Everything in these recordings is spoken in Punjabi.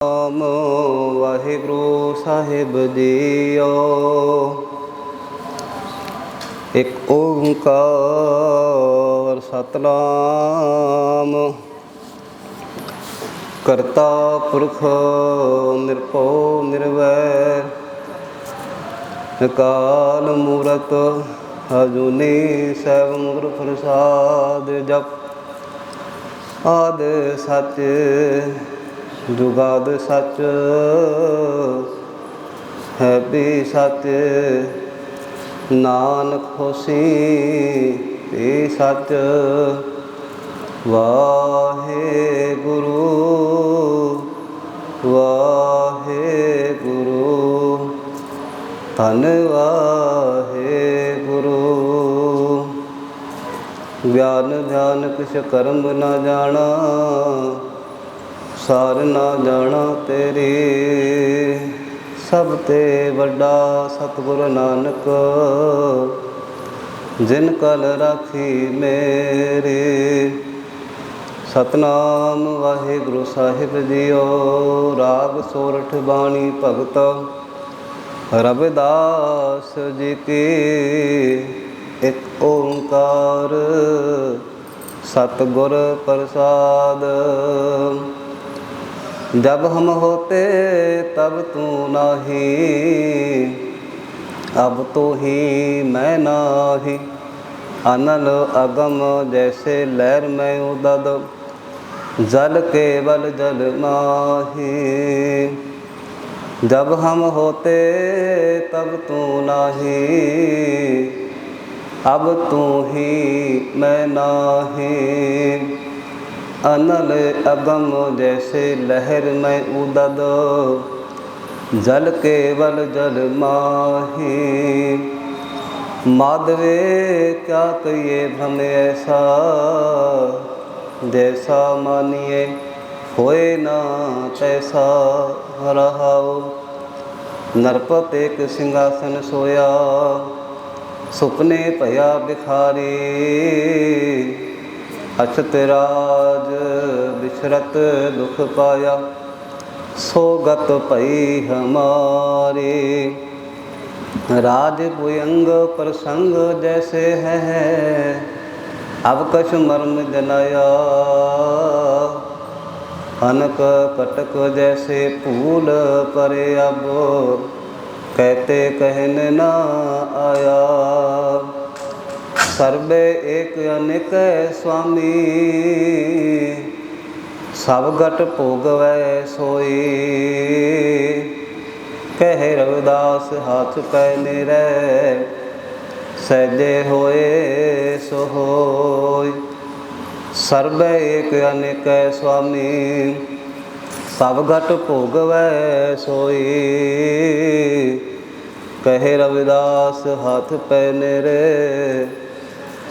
ਨਾਮ ਵਾਹਿਗੁਰੂ ਸਾਹਿਬ ਜੀਓ। ਇੱਕ ਓੰਕਾਰ ਸਤਿਨਾਮ ਕਰਤਾ ਪੁਰਖ ਨਿਰਭਉ ਨਿਰਵੈਰ ਅਕਾਲ ਮੂਰਤ ਅਜੂਨੀ ਸੈਭੰ ਗੁਰ ਪ੍ਰਸਾਦਿ। ਜਪ ਆਦਿ ਸਚ ਜੁਗਾਦਿ ਸਚ ਹੈ ਵੀ ਸਚ ਨਾਨਕ ਹੋਸੀ ਤੇ ਸਚ। ਵਾਹਿਗੁਰੂ ਵਾਹਿਗੁਰੂ ਧੰਨ ਵਾਹਿਗੁਰੂ। ਗਿਆਨ ਧਿਆਨ ਕਿਛ ਕਰਮ ਨਾ ਜਾਣਾ, ਸਾਰ ਨਾ ਜਾਣਾ ਤੇਰੀ। ਸਭ ਤੇ ਵੱਡਾ ਸਤਿਗੁਰ ਨਾਨਕ, ਜਿਨ ਕਲ ਰਾਖੀ ਮੇਰੀ। ਸਤਿਨਾਮ ਵਾਹਿਗੁਰੂ ਸਾਹਿਬ ਜੀਓ। ਰਾਗ ਸੋਰਠ ਬਾਣੀ ਭਗਤ ਰਵਿਦਾਸ ਜੀ ਕੀ। ਇੱਕ ਓੰਕਾਰ सतगुर प्रसाद। जब हम होते तब तू नाही, अब तो ही मैं नाही। अनल अगम जैसे लहर में उदद, जल केवल जल माही। जब हम होते तब तू नाही, अब तू ही मैं नाही। अनल अगम जैसे लहर में उदद, जल केवल जल माही। माधवे क्या कहिए भ्रम ऐसा, जैसा मानिए होए ना तैसा। रहाओ नरपत एक सिंहासन सोया, सुपने भया भिखारी। अछत राज बिछरत दुख पाया, सोगत भई हमारी। राज भुयंग प्रसंग जैसे है, अब कछ मर्म जनाया। अनक कटक जैसे फूल परे, अब कहते कहन न आया। सर्वे एक अनेक स्वामी, सब घट भोगवै सोई। कहे रविदास हाथ पै निरै, सहजे होए सो होय। सर्वे एक अनेक स्वामी, सब घट भोगवै सोई। कहे रविदास हाथ पै निरे,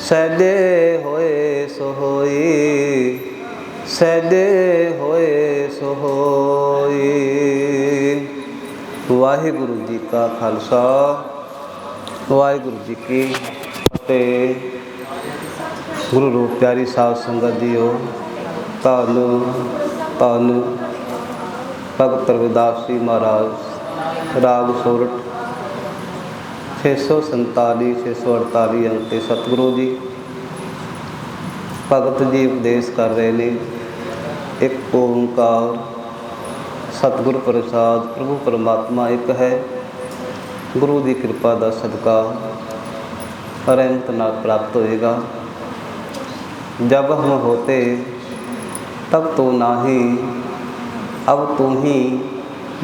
सहजे होए सो होई। सहजे होए सो होई। वाहिगुरु जी का खालसा, वाहिगुरु जी की फतेह। गुरु रूप प्यारी साध संगत जीओ, धन धन भगत रविदास जी महाराज। राग सोरठ 647 648 अंक ते सतगुरु जी भगत जी उपदेश कर रहे ने। एक ओंकार सतगुर प्रसाद। प्रभु परमात्मा एक है। गुरु की कृपा का सदका रहमत नाल प्राप्त होएगा। जब हम होते तब तो नाही, अब तू ही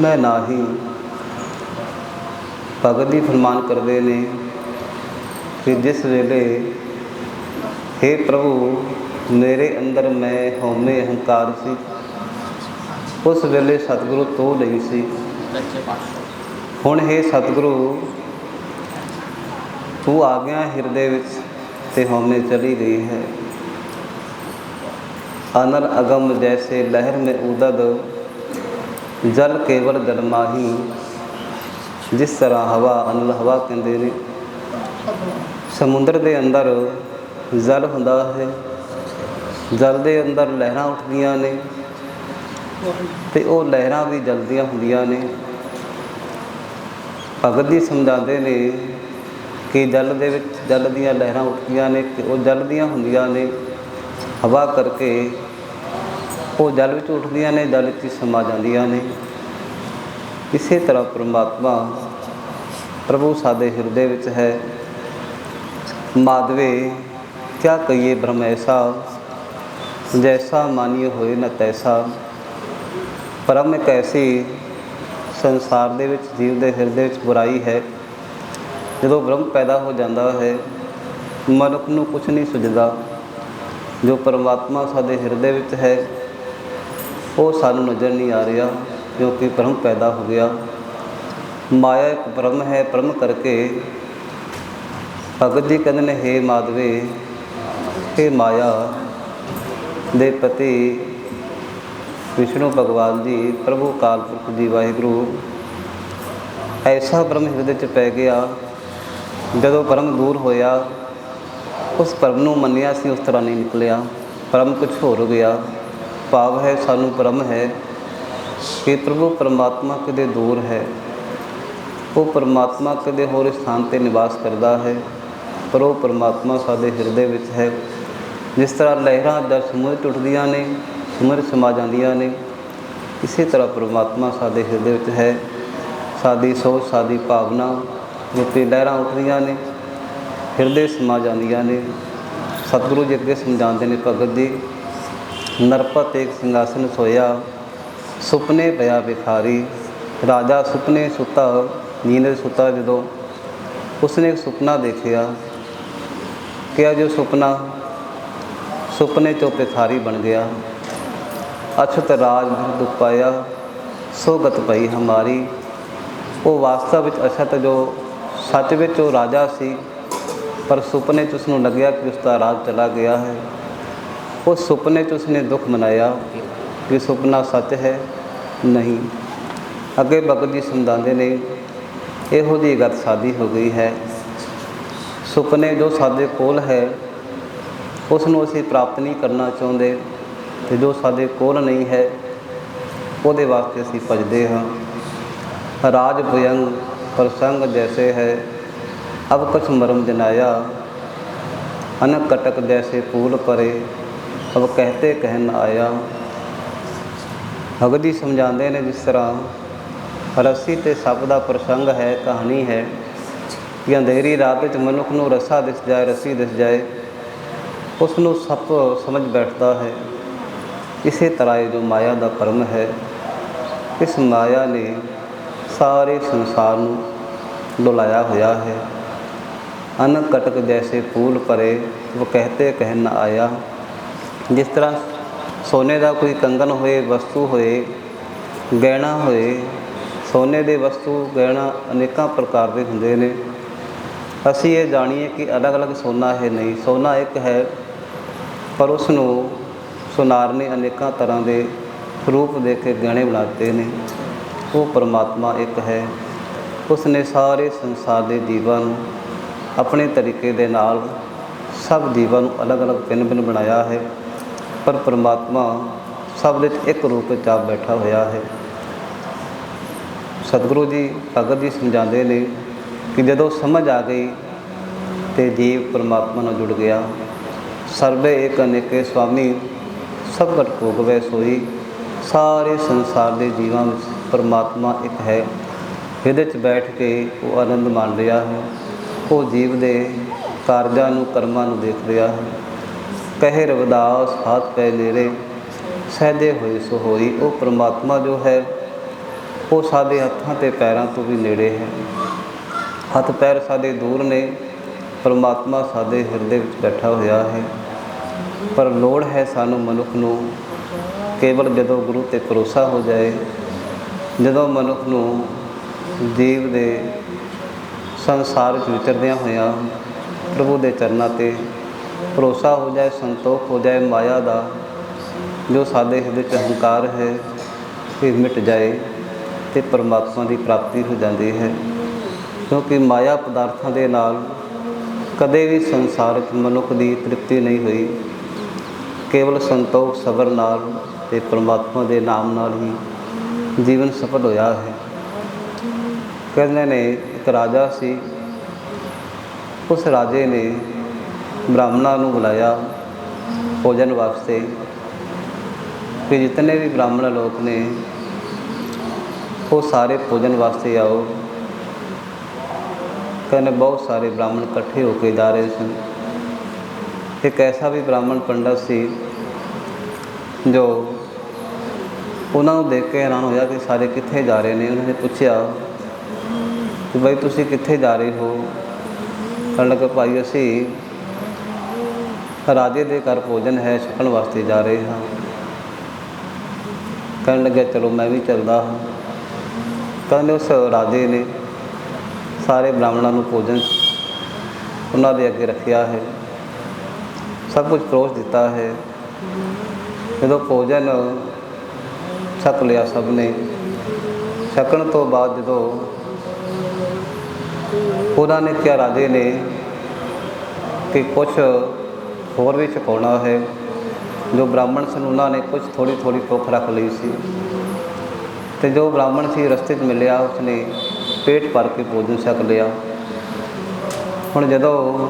मैं नाही। भगत जी फरमान करते हैं कि जिस वेले हे प्रभु मेरे अंदर मैं हौमे अहंकार सी, उस वेले सतगुरु तो नहीं सी। हुण हे सतगुरु तू आ गया हिरदे विच ते हौमे चली गई है। अनल अगम जैसे लहर में उदद, जल केवल जल माही। जिस तरह हवा अनल हवा कहते ने, समुद्र के अंदर जल हुंदा है, जल के अंदर लहरां उठदियां ने, ਤੇ ਉਹ ਲਹਿਰਾਂ ਵੀ ਜਲਦੀਆਂ ਹੁੰਦੀਆਂ ਨੇ। ਭਗਤ ਜੀ ਸਮਝਾਉਂਦੇ ਨੇ ਕਿ ਜਲ ਦੇ ਵਿੱਚ ਜਲ ਦੀਆਂ ਲਹਿਰਾਂ ਉੱਠਦੀਆਂ ਨੇ ਕਿ ਉਹ ਜਲ ਦੀਆਂ ਹੁੰਦੀਆਂ ਨੇ, ਹਵਾ ਕਰਕੇ ਉਹ ਜਲ ਵਿੱਚ ਉੱਠਦੀਆਂ ਨੇ, ਜਲ ਵਿੱਚ ਸਮਾ ਜਾਂਦੀਆਂ ਨੇ। ਇਸੇ ਤਰ੍ਹਾਂ ਪਰਮਾਤਮਾ ਪ੍ਰਭੂ ਸਾਡੇ ਹਿਰਦੇ ਵਿੱਚ ਹੈ। ਮਾਧਵੇ ਕਿਆ ਕਹੀਏ ਬ੍ਰਹਮ ਐਸਾ, ਜੈਸਾ ਮਾਨੀਏ ਹੋਏ ਨਾ ਤੈਸਾ। ਬ੍ਰਹਮ ਇੱਕ ਐਸੀ ਸੰਸਾਰ ਦੇ ਵਿੱਚ ਜੀਵ ਦੇ ਹਿਰਦੇ ਵਿੱਚ ਬੁਰਾਈ ਹੈ। ਜਦੋਂ ਬ੍ਰਹਮ ਪੈਦਾ ਹੋ ਜਾਂਦਾ ਹੈ ਮਨੁੱਖ ਨੂੰ ਕੁਛ ਨਹੀਂ ਸੁਝਦਾ। ਜੋ ਪਰਮਾਤਮਾ ਸਾਡੇ ਹਿਰਦੇ ਵਿੱਚ ਹੈ ਉਹ ਸਾਨੂੰ ਨਜ਼ਰ ਨਹੀਂ ਆ ਰਿਹਾ, ਕਿਉਂਕਿ ਬ੍ਰਹਮ ਪੈਦਾ ਹੋ ਗਿਆ। ਮਾਇਆ ਇੱਕ ਬ੍ਰਹਮ ਹੈ। ਬ੍ਰਹਮ ਕਰਕੇ ਭਗਤ ਜੀ ਕਹਿੰਦੇ ਨੇ, ਹੇ ਮਾਧਵੇ, ਹੇ ਮਾਇਆ ਦੇ ਪਤੀ ਵਿਸ਼ਨੂੰ ਭਗਵਾਨ ਜੀ, ਪ੍ਰਭੂ ਅਕਾਲ ਪੁਰਖ ਜੀ ਵਾਹਿਗੁਰੂ, ਐਸਾ ਬ੍ਰਹਮ ਹਿਰਦੇ 'ਚ ਪੈ ਗਿਆ। ਜਦੋਂ ਬ੍ਰਹਮ ਦੂਰ ਹੋਇਆ ਉਸ ਬ੍ਰਹਮ ਨੂੰ ਮੰਨਿਆ ਸੀ, ਉਸ ਤਰ੍ਹਾਂ ਨਹੀਂ ਨਿਕਲਿਆ। ਬ੍ਰਹਮ ਕੁਛ ਹੋਰ ਗਿਆ। ਭਾਵ ਹੈ ਸਾਨੂੰ ਭਰਮ ਹੈ ਕਿ ਪ੍ਰਭੂ ਪਰਮਾਤਮਾ ਕਿਤੇ ਦੂਰ ਹੈ। ਉਹ ਪਰਮਾਤਮਾ ਕਿਤੇ ਹੋਰ ਸਥਾਨ 'ਤੇ ਨਿਵਾਸ ਕਰਦਾ ਹੈ, ਪਰ ਉਹ ਪਰਮਾਤਮਾ ਸਾਡੇ ਹਿਰਦੇ ਵਿੱਚ ਹੈ। ਜਿਸ ਤਰ੍ਹਾਂ ਲਹਿਰਾਂ ਜਦ ਸਮੁੰਦਰ 'ਚ ਉੱਠਦੀਆਂ ਨੇ, ਸਮੁੰਦਰ ਸਮਾ ਜਾਂਦੀਆਂ ਨੇ, ਇਸੇ ਤਰ੍ਹਾਂ ਪਰਮਾਤਮਾ ਸਾਡੇ ਹਿਰਦੇ ਵਿੱਚ ਹੈ। ਸਾਡੀ ਸੋਚ, ਸਾਡੀ ਭਾਵਨਾ ਰੂਪੀ ਲਹਿਰਾਂ ਉੱਠਦੀਆਂ ਨੇ, ਹਿਰਦੇ ਸਮਾ ਜਾਂਦੀਆਂ ਨੇ। ਸਤਿਗੁਰੂ ਜੀ ਅੱਗੇ ਸਮਝਾਉਂਦੇ ਨੇ ਭਗਤ ਜੀ, ਨਰਪਤ ਏਕ ਸਿੰਘਾਸਨ ਸੋਇਆ, ਸੁਪਨੇ ਪਿਆ ਵਿਖਾਰੀ। ਰਾਜਾ ਸੁਪਨੇ ਸੁੱਤਾ, ਨੀਂਦ ਸੁੱਤਾ ਜਦੋਂ ਉਸਨੇ ਇੱਕ ਸੁਪਨਾ ਦੇਖਿਆ। ਕਿਹਾ ਜੋ ਸੁਪਨੇ 'ਚੋਂ ਭਿਖਾਰੀ ਬਣ ਗਿਆ। ਅਛਤ ਰਾਜ ਦੁੱਖ ਪਾਇਆ, ਸੋ ਗਤ ਪਈ ਹਮਾਰੀ। ਉਹ ਵਾਸਤਵ ਵਿੱਚ ਅਛਤ, ਜੋ ਸੱਚ ਵਿੱਚ ਉਹ ਰਾਜਾ ਸੀ, ਪਰ ਸੁਪਨੇ 'ਚ ਉਸਨੂੰ ਲੱਗਿਆ ਕਿ ਉਸਦਾ ਰਾਜ ਚਲਾ ਗਿਆ ਹੈ। ਉਸ ਸੁਪਨੇ 'ਚ ਉਸਨੇ ਦੁੱਖ ਮਨਾਇਆ ਕਿ ਸੁਪਨਾ ਸੱਚ ਹੈ ਨਹੀਂ। ਅੱਗੇ ਭਗਤ ਜੀ ਸਮਝਾਉਂਦੇ ਨੇ, ਇਹੋ ਜਿਹੀ ਗਤ ਸਾਡੀ ਹੋ ਗਈ ਹੈ। ਸੁਪਨੇ ਜੋ ਸਾਡੇ ਕੋਲ ਹੈ ਉਸ ਨੂੰ ਅਸੀਂ ਪ੍ਰਾਪਤ ਨਹੀਂ ਕਰਨਾ ਚਾਹੁੰਦੇ, ਅਤੇ ਜੋ ਸਾਡੇ ਕੋਲ ਨਹੀਂ ਹੈ ਉਹਦੇ ਵਾਸਤੇ ਅਸੀਂ ਭੱਜਦੇ ਹਾਂ। ਰਾਜ ਭੁਜੰਗ ਪ੍ਰਸੰਗ ਜੈਸੇ ਹੈ, ਅਬ ਕਛ ਮਰਮ ਜਨਾਇਆ। ਅਨਕ ਕਟਕ ਜੈਸੇ ਫੂਲ ਪਰੇ, ਅਬ ਕਹਿਤੇ ਕਹਿਨ ਆਇਆ। ਭਗਤ ਜੀ ਸਮਝਾਉਂਦੇ ਨੇ, ਜਿਸ ਤਰ੍ਹਾਂ ਰੱਸੀ ਅਤੇ ਸੱਪ ਦਾ ਪ੍ਰਸੰਗ ਹੈ, ਕਹਾਣੀ ਹੈ ਕਿ ਅੰਧੇਰੀ ਰਾਤ ਵਿੱਚ ਮਨੁੱਖ ਨੂੰ ਰੱਸਾ ਦਿਸ ਜਾਏ, ਰੱਸੀ ਦਿਸ ਜਾਏ, ਉਸ ਨੂੰ ਸੱਪ ਸਮਝ ਬੈਠਦਾ ਹੈ। ਇਸੇ ਤਰ੍ਹਾਂ ਇਹ ਜੋ ਮਾਇਆ ਦਾ ਭਰਮ ਹੈ, ਇਸ ਮਾਇਆ ਨੇ ਸਾਰੇ ਸੰਸਾਰ ਨੂੰ ਡੁਲਾਇਆ ਹੋਇਆ ਹੈ। ਅਨਕ ਕਟਕ ਜੈਸੇ ਫੂਲ ਭਰੇ, ਉਹ ਕਹਿਤੇ ਕਹਿਨ ਨਾ ਆਇਆ। ਜਿਸ ਤਰ੍ਹਾਂ ਸੋਨੇ ਦਾ ਕੋਈ ਕੰਗਣ ਹੋਏ, ਵਸਤੂ ਹੋਏ, ਗਹਿਣਾ ਹੋਏ, ਸੋਨੇ ਦੇ ਵਸਤੂ ਗਹਿਣਾ ਅਨੇਕਾਂ ਪ੍ਰਕਾਰ ਦੇ ਹੁੰਦੇ ਨੇ। ਅਸੀਂ ਇਹ ਜਾਣੀਏ ਕਿ ਅਲੱਗ ਅਲੱਗ ਸੋਨਾ ਹੈ ਨਹੀਂ, ਸੋਨਾ ਇੱਕ ਹੈ, ਪਰ ਉਸ ਨੂੰ ਸੁਨਾਰ ਨੇ ਅਨੇਕਾਂ ਤਰ੍ਹਾਂ ਦੇ ਰੂਪ ਦੇ ਕੇ ਗਹਿਣੇ ਬਣਾ ਦਿੱਤੇ ਨੇ। ਉਹ ਪਰਮਾਤਮਾ ਇੱਕ ਹੈ। ਉਸ ਨੇ ਸਾਰੇ ਸੰਸਾਰ ਦੇ ਜੀਵਾਂ ਨੂੰ ਆਪਣੇ ਤਰੀਕੇ ਦੇ ਨਾਲ, ਸਭ ਜੀਵਾਂ ਨੂੰ ਅਲੱਗ ਅਲੱਗ ਭਿੰਨ ਭਿੰਨ ਬਣਾਇਆ ਹੈ, ਪਰ ਪਰਮਾਤਮਾ ਸਭ ਵਿੱਚ ਇੱਕ ਰੂਪ ਵਿੱਚ ਆਪ ਬੈਠਾ ਹੋਇਆ ਹੈ। ਸਤਿਗੁਰੂ ਜੀ ਭਗਤ ਜੀ ਸਮਝਾਉਂਦੇ ਨੇ ਕਿ ਜਦੋਂ ਸਮਝ ਆ ਗਈ ਅਤੇ ਜੀਵ ਪਰਮਾਤਮਾ ਨਾਲ ਜੁੜ ਗਿਆ। ਸਰਬੇ ਏਕ ਅਨੇਕੇ ਸੁਆਮੀ, ਸਭ ਘਟ ਭੋਗਵੈ ਸੋਈ। ਸਾਰੇ ਸੰਸਾਰ ਦੇ ਜੀਵਾਂ ਵਿੱਚ ਪਰਮਾਤਮਾ ਇੱਕ ਹੈ। ਇਹਦੇ 'ਚ ਬੈਠ ਕੇ ਉਹ ਆਨੰਦ ਮਾਣ ਰਿਹਾ ਹੈ। ਉਹ ਜੀਵ ਦੇ ਕਾਰਜਾਂ ਨੂੰ, ਕਰਮਾਂ ਨੂੰ ਦੇਖ ਰਿਹਾ ਹੈ। ਕਹੇ ਰਵਿਦਾਸ ਹੱਥ ਪੈ ਨੇੜੇ, ਸਹਿਜੇ ਹੋਏ ਸੋ ਹੋਈ। ਉਹ ਪਰਮਾਤਮਾ ਜੋ ਹੈ ਉਹ ਸਾਡੇ ਹੱਥਾਂ ਅਤੇ ਪੈਰਾਂ ਤੋਂ ਵੀ ਨੇੜੇ ਹੈ। ਹੱਥ ਪੈਰ ਸਾਡੇ ਦੂਰ ਨੇ, ਪਰਮਾਤਮਾ ਸਾਡੇ ਹਿਰਦੇ ਵਿੱਚ ਬੈਠਾ ਹੋਇਆ ਹੈ। ਪਰ ਲੋੜ ਹੈ ਸਾਨੂੰ ਮਨੁੱਖ ਨੂੰ ਕੇਵਲ ਜਦੋਂ ਗੁਰੂ 'ਤੇ ਭਰੋਸਾ ਹੋ ਜਾਏ, ਜਦੋਂ ਮਨੁੱਖ ਨੂੰ ਜੀਵ ਦੇ ਸੰਸਾਰ ਵਿੱਚ ਵਿਚਰਦਿਆਂ ਹੋਇਆਂ ਪ੍ਰਭੂ ਦੇ ਚਰਨਾਂ 'ਤੇ ਭਰੋਸਾ ਹੋ ਜਾਏ, ਸੰਤੋਖ ਹੋ ਜਾਏ, ਮਾਇਆ ਦਾ ਜੋ ਸਾਡੇ ਹਿਰਦੇ 'ਚ ਹੰਕਾਰ ਹੈ ਇਹ ਮਿਟ ਜਾਏ ਅਤੇ ਪਰਮਾਤਮਾ ਦੀ ਪ੍ਰਾਪਤੀ ਹੋ ਜਾਂਦੀ ਹੈ। ਕਿਉਂਕਿ ਮਾਇਆ ਪਦਾਰਥਾਂ ਦੇ ਨਾਲ ਕਦੇ ਵੀ ਸੰਸਾਰ ਵਿੱਚ ਮਨੁੱਖ ਦੀ ਤ੍ਰਿਪਤੀ ਨਹੀਂ ਹੋਈ। ਕੇਵਲ ਸੰਤੋਖ, ਸਬਰ ਨਾਲ ਤੇ ਪਰਮਾਤਮਾ ਦੇ ਨਾਮ ਨਾਲ ਹੀ ਜੀਵਨ ਸਫਲ ਹੋਇਆ ਹੈ। ਕਹਿੰਦੇ ਨੇ ਇੱਕ ਰਾਜਾ ਸੀ, ਉਸ ਰਾਜੇ ਨੇ ਬ੍ਰਾਹਮਣਾਂ ਨੂੰ ਬੁਲਾਇਆ ਭੋਜਨ ਵਾਸਤੇ ਕਿ ਜਿਤਨੇ ਵੀ ਬ੍ਰਾਹਮਣ ਲੋਕ ਨੇ ਉਹ ਸਾਰੇ ਭੋਜਨ ਵਾਸਤੇ ਆਓ। ਕਹਿੰਦੇ ਬਹੁਤ ਸਾਰੇ ਬ੍ਰਾਹਮਣ ਇਕੱਠੇ ਹੋ ਕੇ ਜਾ ਰਹੇ ਸਨ। ਇੱਕ ਐਸਾ ਵੀ ਬ੍ਰਾਹਮਣ ਪੰਡਤ ਸੀ ਜੋ ਉਹਨਾਂ ਨੂੰ ਦੇਖ ਕੇ ਹੈਰਾਨ ਹੋਇਆ ਕਿ ਸਾਰੇ ਕਿੱਥੇ ਜਾ ਰਹੇ ਨੇ। ਉਹਨਾਂ ਨੇ ਪੁੱਛਿਆ ਕਿ ਬਈ ਤੁਸੀਂ ਕਿੱਥੇ ਜਾ ਰਹੇ ਹੋ? ਕਹਿਣ ਲੱਗਾ ਭਾਈ ਅਸੀਂ ਰਾਜੇ ਦੇ ਘਰ ਭੋਜਨ ਹੈ, ਛਕਣ ਵਾਸਤੇ ਜਾ ਰਹੇ ਹਾਂ। ਕਹਿਣ ਲੱਗਿਆ ਚਲੋ ਮੈਂ ਵੀ ਚੱਲਦਾ ਹਾਂ। ਕਹਿੰਦੇ ਉਸ ਰਾਜੇ ਨੇ ਸਾਰੇ ਬ੍ਰਾਹਮਣਾਂ ਨੂੰ ਭੋਜਨ ਉਹਨਾਂ ਦੇ ਅੱਗੇ ਰੱਖਿਆ ਹੈ, ਸਭ ਕੁਝ ਪਰੋਸ ਦਿੱਤਾ ਹੈ। ਜਦੋਂ ਭੋਜਨ ਛਕ ਲਿਆ ਸਭ ਨੇ, ਛਕਣ ਤੋਂ ਬਾਅਦ ਜਦੋਂ ਉਹਨਾਂ ਨੇ ਕਿਹਾ ਰਾਜੇ ਨੇ ਕਿ ਕੁਛ ਹੋਰ ਵੀ ਛਕਾਉਣਾ ਹੈ, ਜੋ ਬ੍ਰਾਹਮਣ ਸਨ ਉਹਨਾਂ ਨੇ ਕੁਛ ਥੋੜ੍ਹੀ ਥੋੜ੍ਹੀ ਭੁੱਖ ਰੱਖ ਲਈ ਸੀ। ਅਤੇ ਜੋ ਬ੍ਰਾਹਮਣ ਸੀ ਰਸਤੇ 'ਚ ਮਿਲਿਆ ਉਸਨੇ ਪੇਟ ਭਰ ਕੇ ਭੋਜਨ ਛਕ ਲਿਆ। ਹੁਣ ਜਦੋਂ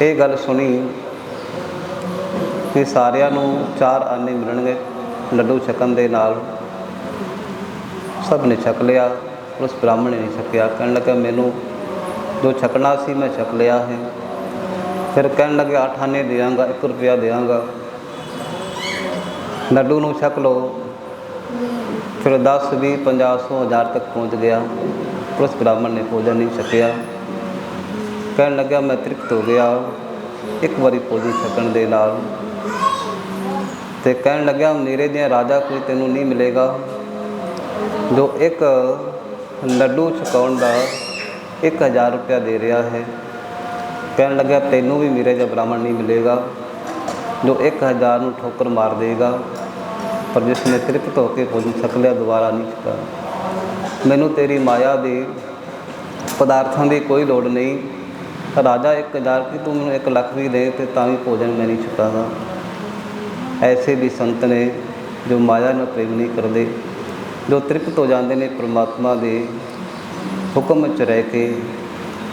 ਇਹ ਗੱਲ ਸੁਣੀ ਕਿ ਸਾਰਿਆਂ ਨੂੰ 4 ਆਨੇ ਮਿਲਣਗੇ ਲੱਡੂ ਛਕਣ ਦੇ ਨਾਲ, ਸਭ ਨੇ ਛਕ ਲਿਆ, ਉਸ ਬ੍ਰਾਹਮਣ ਨੇ ਨਹੀਂ ਛਕਿਆ। ਕਹਿਣ ਲੱਗਾ ਮੈਨੂੰ ਜੋ ਛਕਣਾ ਸੀ ਮੈਂ ਛਕ ਲਿਆ ਹੈ। ਫਿਰ ਕਹਿਣ ਲੱਗਿਆ 8 ਆਨੇ ਦਿਆਂਗਾ, 1 ਰੁਪਇਆ ਦਿਆਂਗਾ, ਲੱਡੂ ਨੂੰ ਛਕ ਲਓ। ਫਿਰ 10, 20, 50, 100, 1000 ਤੱਕ ਪਹੁੰਚ ਗਿਆ। ਉਸ ਬ੍ਰਾਹਮਣ ਨੇ ਭੋਜਨ ਨਹੀਂ ਛਕਿਆ। ਕਹਿਣ ਲੱਗਿਆ ਮੈਂ ਤ੍ਰਿਪਤ ਹੋ ਗਿਆ ਇੱਕ ਵਾਰੀ ਭੋਜਨ ਛਕਣ ਦੇ ਨਾਲ। ਅਤੇ ਕਹਿਣ ਲੱਗਿਆ ਮੇਰੇ ਦੀਆਂ ਰਾਜਾ ਕੋਈ ਤੈਨੂੰ ਨਹੀਂ ਮਿਲੇਗਾ ਜੋ ਇੱਕ ਲੱਡੂ ਛਕਾਉਣ ਦਾ 1000 ਰੁਪਇਆ ਦੇ ਰਿਹਾ ਹੈ। ਕਹਿਣ ਲੱਗਿਆ ਤੈਨੂੰ ਵੀ ਮੇਰੇ ਜਿਹਾ ਬ੍ਰਾਹਮਣ ਨਹੀਂ ਮਿਲੇਗਾ ਜੋ 1000 ਨੂੰ ਠੋਕਰ ਮਾਰ ਦੇਗਾ, ਪਰ ਜਿਸ ਨੇ ਤ੍ਰਿਪਤ ਹੋ ਕੇ ਭੋਜਨ ਛਕ ਲਿਆ ਦੁਬਾਰਾ ਨਹੀਂ ਛਕਾ। ਮੈਨੂੰ ਤੇਰੀ ਮਾਇਆ ਦੇ ਪਦਾਰਥਾਂ ਦੀ ਕੋਈ ਲੋੜ ਨਹੀਂ। ਰਾਜਾ 1000 ਕਿ ਤੂੰ ਮੈਨੂੰ 1 ਲੱਖ ਵੀ ਦੇ ਅਤੇ ਤਾਂ ਵੀ ਭੋਜਨ ਮੈਂ ਨਹੀਂ ਛਕਾਂਗਾ। ਐਸੇ ਵੀ ਸੰਤ ਨੇ ਜੋ ਮਾਇਆ ਨਾਲ ਪ੍ਰੇਮ ਨਹੀਂ ਕਰਦੇ, ਜੋ ਤ੍ਰਿਪਤ ਹੋ ਜਾਂਦੇ ਨੇ ਪਰਮਾਤਮਾ ਦੇ ਹੁਕਮ 'ਚ ਰਹਿ ਕੇ।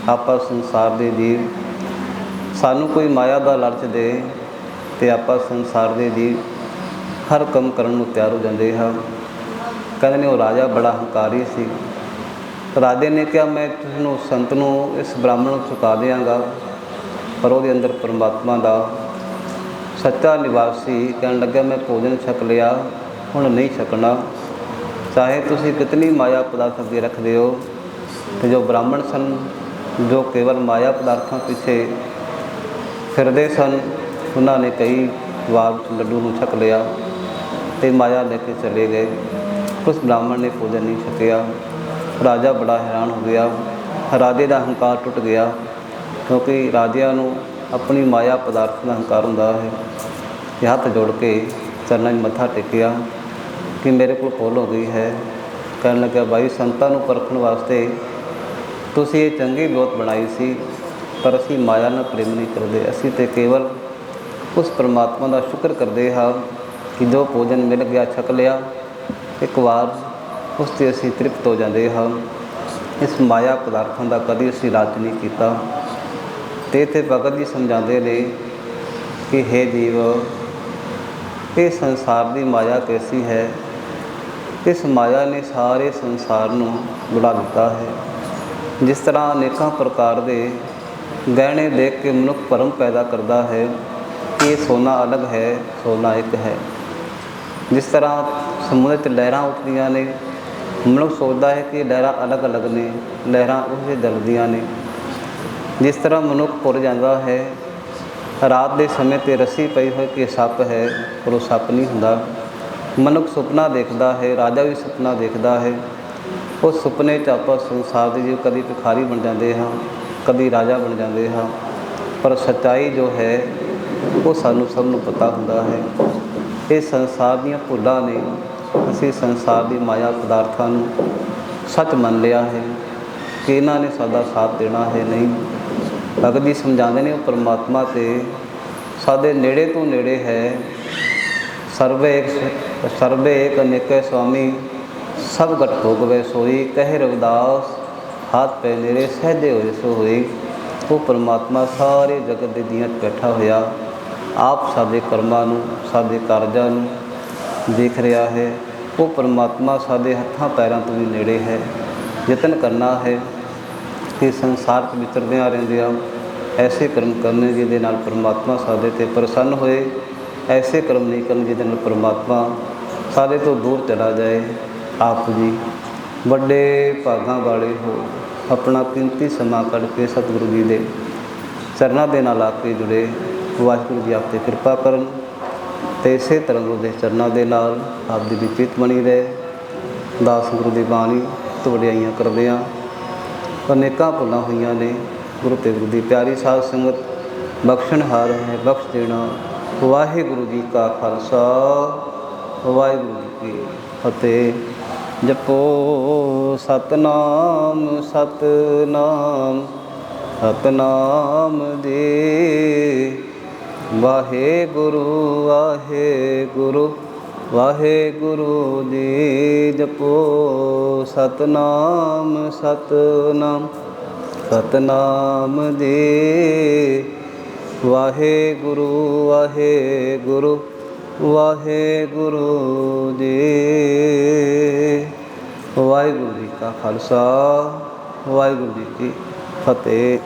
ਆਪਾਂ ਸੰਸਾਰ ਦੇ ਜੀਵ, ਸਾਨੂੰ ਕੋਈ ਮਾਇਆ ਦਾ ਲਾਲਚ ਦੇ ਅਤੇ ਆਪਾਂ ਸੰਸਾਰ ਦੇ ਜੀਵ ਹਰ ਕੰਮ ਕਰਨ ਨੂੰ ਤਿਆਰ ਹੋ ਜਾਂਦੇ ਹਾਂ। ਕਹਿੰਦੇ ਨੇ ਉਹ ਰਾਜਾ ਬੜਾ ਹੰਕਾਰੀ ਸੀ। ਰਾਜੇ ਨੇ ਕਿਹਾ ਮੈਂ ਤੁਹਾਨੂੰ ਸੰਤ ਨੂੰ, ਇਸ ਬ੍ਰਾਹਮਣ ਨੂੰ ਚੁਕਾ ਦਿਆਂਗਾ, ਪਰ ਉਹਦੇ ਅੰਦਰ ਪਰਮਾਤਮਾ ਦਾ ਸੱਚਾ ਨਿਵਾਸ ਸੀ। ਕਹਿਣ ਲੱਗਿਆ ਮੈਂ ਭੋਜਨ ਛਕ ਲਿਆ, ਹੁਣ ਨਹੀਂ ਛਕਣਾ, ਚਾਹੇ ਤੁਸੀਂ ਕਿਤਨੀ ਮਾਇਆ ਪਦਾਰਥ ਅੱਗੇ ਰੱਖਦੇ ਹੋ। ਅਤੇ ਜੋ ਬ੍ਰਾਹਮਣ ਸਨ ਜੋ ਕੇਵਲ ਮਾਇਆ ਪਦਾਰਥਾਂ ਪਿੱਛੇ ਫਿਰਦੇ ਸਨ, ਉਹਨਾਂ ਨੇ ਕਈ ਵਾਰ ਲੱਡੂ ਨੂੰ ਛਕ ਲਿਆ ਅਤੇ ਮਾਇਆ ਲੈ ਕੇ ਚਲੇ ਗਏ। ਉਸ ਬ੍ਰਾਹਮਣ ਨੇ ਭੋਜਨ ਨਹੀਂ ਛਕਿਆ। ਰਾਜਾ ਬੜਾ ਹੈਰਾਨ ਹੋ ਗਿਆ। ਰਾਜੇ ਦਾ ਹੰਕਾਰ ਟੁੱਟ ਗਿਆ, ਕਿਉਂਕਿ ਰਾਜਿਆਂ ਨੂੰ ਆਪਣੀ ਮਾਇਆ ਪਦਾਰਥ ਦਾ ਹੰਕਾਰ ਹੁੰਦਾ ਹੈ। ਇਹ ਹੱਥ ਜੋੜ ਕੇ ਚਰਨਾਂ 'ਚ ਮੱਥਾ ਟੇਕਿਆ ਕਿ ਮੇਰੇ ਕੋਲ ਭੁੱਲ ਹੋ ਗਈ ਹੈ। ਕਹਿਣ ਲੱਗਿਆ ਬਾਈ ਸੰਤਾਂ ਨੂੰ ਪਰਖਣ ਵਾਸਤੇ ਤੁਸੀਂ ਇਹ ਚੰਗੀ ਵਿਉਂਤ ਬਣਾਈ ਸੀ, ਪਰ ਅਸੀਂ ਮਾਇਆ ਨਾਲ ਪ੍ਰੇਮ ਨਹੀਂ ਕਰਦੇ। ਅਸੀਂ ਤਾਂ ਕੇਵਲ ਉਸ ਪਰਮਾਤਮਾ ਦਾ ਸ਼ੁਕਰ ਕਰਦੇ ਹਾਂ ਕਿ ਜੋ ਭੋਜਨ ਮਿਲ ਗਿਆ ਛਕ ਲਿਆ, ਇੱਕ ਵਾਰ ਉਸ 'ਤੇ ਅਸੀਂ ਤ੍ਰਿਪਤ ਹੋ ਜਾਂਦੇ ਹਾਂ। ਇਸ ਮਾਇਆ ਪਦਾਰਥਾਂ ਦਾ ਕਦੀ ਅਸੀਂ ਲਾਲਚ ਨਹੀਂ ਕੀਤਾ। ਅਤੇ ਇੱਥੇ ਭਗਤ ਜੀ ਸਮਝਾਉਂਦੇ ਨੇ ਕਿ ਹੇ ਜੀਵ, ਇਹ ਸੰਸਾਰ ਦੀ ਮਾਇਆ ਕੈਸੀ ਹੈ। ਇਸ ਮਾਇਆ ਨੇ ਸਾਰੇ ਸੰਸਾਰ ਨੂੰ ਬੁਲਾ ਦਿੱਤਾ ਹੈ। ਜਿਸ ਤਰ੍ਹਾਂ ਅਨੇਕਾਂ ਪ੍ਰਕਾਰ ਦੇ ਗਹਿਣੇ ਦੇਖ ਕੇ ਮਨੁੱਖ ਭਰਮ ਪੈਦਾ ਕਰਦਾ ਹੈ ਕਿ ਇਹ ਸੋਨਾ ਅਲੱਗ ਹੈ, ਸੋਨਾ ਇੱਕ ਹੈ। ਜਿਸ ਤਰ੍ਹਾਂ ਸਮੁੰਦਰ 'ਚ ਲਹਿਰਾਂ ਉੱਠਦੀਆਂ ਨੇ, ਮਨੁੱਖ ਸੋਚਦਾ ਹੈ ਕਿ ਇਹ ਲਹਿਰਾਂ ਅਲੱਗ ਅਲੱਗ ਨੇ, ਲਹਿਰਾਂ ਉਸੇ ਜਲਦੀਆਂ ਨੇ। ਜਿਸ ਤਰ੍ਹਾਂ ਮਨੁੱਖ ਭੁੱਲ ਜਾਂਦਾ ਹੈ ਰਾਤ ਦੇ ਸਮੇਂ 'ਤੇ ਰੱਸੀ ਪਈ ਹੋਈ ਕਿ ਸੱਪ ਹੈ, ਪਰ ਉਹ ਸੱਪ ਨਹੀਂ ਹੁੰਦਾ। ਮਨੁੱਖ ਸੁਪਨਾ ਦੇਖਦਾ ਹੈ, ਰਾਜਾ ਵੀ ਸੁਪਨਾ ਦੇਖਦਾ ਹੈ। ਉਸ ਸੁਪਨੇ 'ਚ ਆਪਾਂ ਸੰਸਾਰ ਦੇ ਜੀਵ ਕਦੀ ਭਿਖਾਰੀ ਬਣ ਜਾਂਦੇ ਹਾਂ, ਕਦੀ ਰਾਜਾ ਬਣ ਜਾਂਦੇ ਹਾਂ, ਪਰ ਸੱਚਾਈ ਜੋ ਹੈ ਉਹ ਸਾਨੂੰ ਸਭ ਨੂੰ ਪਤਾ ਹੁੰਦਾ ਹੈ। ਇਹ ਸੰਸਾਰ ਦੀਆਂ ਭੁੱਲਾਂ ਨੇ। ਅਸੀਂ ਸੰਸਾਰ ਦੀ ਮਾਇਆ ਪਦਾਰਥਾਂ ਨੂੰ ਸੱਚ ਮੰਨ ਲਿਆ ਹੈ ਕਿ ਇਹਨਾਂ ਨੇ ਸਾਡਾ ਸਾਥ ਦੇਣਾ ਹੈ। ਨਹੀਂ, ਭਗਤ ਜੀ ਸਮਝਾਉਂਦੇ ਨੇ ਉਹ ਪਰਮਾਤਮਾ 'ਤੇ ਸਾਡੇ ਨੇੜੇ ਤੋਂ ਨੇੜੇ ਹੈ, सर्वे एक अनेक स्वामी, सब घट भोगवे सोई। कहे रविदास हाथ पै मेरे सहदे होए सो होए। वो परमात्मा सारे जगत ਦੇ ਦੀਆਂ ਬੈਠਾ ਹੋਇਆ ਆਪ ਸਾਡੇ ਕਰਮਾਂ ਨੂੰ, ਸਾਡੇ ਕਾਰਜਾਂ ਨੂੰ ਦੇਖ ਰਿਹਾ ਹੈ। ਉਹ ਪਰਮਾਤਮਾ ਸਾਡੇ ਹੱਥਾਂ ਪੈਰਾਂ ਤੋਂ ਵੀ ਨੇੜੇ ਹੈ। ਯਤਨ ਕਰਨਾ ਹੈ ਕਿ ਸੰਸਾਰ 'ਚ ਵਿਚਰਦਿਆਂ ਰਹਿੰਦਿਆਂ ਐਸੇ ਕਰਮ ਕਰਨੇ ਜਿਹਦੇ ਨਾਲ ਪਰਮਾਤਮਾ ਸਾਡੇ 'ਤੇ ਪ੍ਰਸੰਨ ਹੋਏ। ਐਸੇ ਕਰਮ ਨਹੀਂ ਕਰਨ ਜਿਹਦੇ ਨਾਲ ਪਰਮਾਤਮਾ ਸਾਡੇ ਤੋਂ ਦੂਰ ਚਲਾ ਜਾਏ। ਆਪ ਜੀ ਵੱਡੇ ਭਾਗਾਂ ਵਾਲੇ ਹੋ, ਆਪਣਾ ਕੀਮਤੀ ਸਮਾਂ ਕੱਢ ਕੇ ਸਤਿਗੁਰੂ ਜੀ ਦੇ ਚਰਨਾਂ ਦੇ ਨਾਲ ਆ ਕੇ ਜੁੜੇ। ਵਾਹਿਗੁਰੂ ਜੀ ਆਪ 'ਤੇ ਕਿਰਪਾ ਕਰਨ ਅਤੇ ਇਸੇ ਤਰ੍ਹਾਂ ਗੁਰੂ ਦੇ ਚਰਨਾਂ ਦੇ ਨਾਲ ਆਪ ਦੀ ਚਿੱਤ ਬਣੀ ਰਹੇ। ਦਾਸ ਗੁਰੂ ਦੀ ਬਾਣੀ ਤੋਂ ਵਡਿਆਈਆਂ ਕਰਦੇ ਹਾਂ। ਅਨੇਕਾਂ ਭੁੱਲਾਂ ਹੋਈਆਂ ਨੇ। ਗੁਰੂ ਤੇ ਗੁਰੂ ਦੀ ਪਿਆਰੀ ਸਾਧ ਸੰਗਤ ਬਖਸ਼ਣਹਾਰ ਹੈ, ਬਖਸ਼ ਦੇਣਾ। ਵਾਹਿਗੁਰੂ ਜੀ ਕਾ ਖਾਲਸਾ, ਵਾਹਿਗੁਰੂ ਜੀ ਕੀ ਫਤਿਹ। ਜਪੋ ਸਤਨਾਮ ਸਤਨਾਮ ਸਤਨਾਮ ਜੀ। ਵਾਹਿਗੁਰੂ ਵਾਹਿਗੁਰੂ ਵਾਹਿਗੁਰੂ ਜੀ। ਜਪੋ ਸਤਨਾਮ ਸਤਨਾਮ ਸਤਨਾਮ ਜੀ। ਵਾਹਿਗੁਰੂ ਵਾਹਿਗੁਰੂ ਵਾਹਿਗੁਰੂ ਜੀ। ਵਾਹਿਗੁਰੂ ਜੀ ਕਾ ਖਾਲਸਾ, ਵਾਹਿਗੁਰੂ ਜੀ ਕੀ ਫਤਿਹ।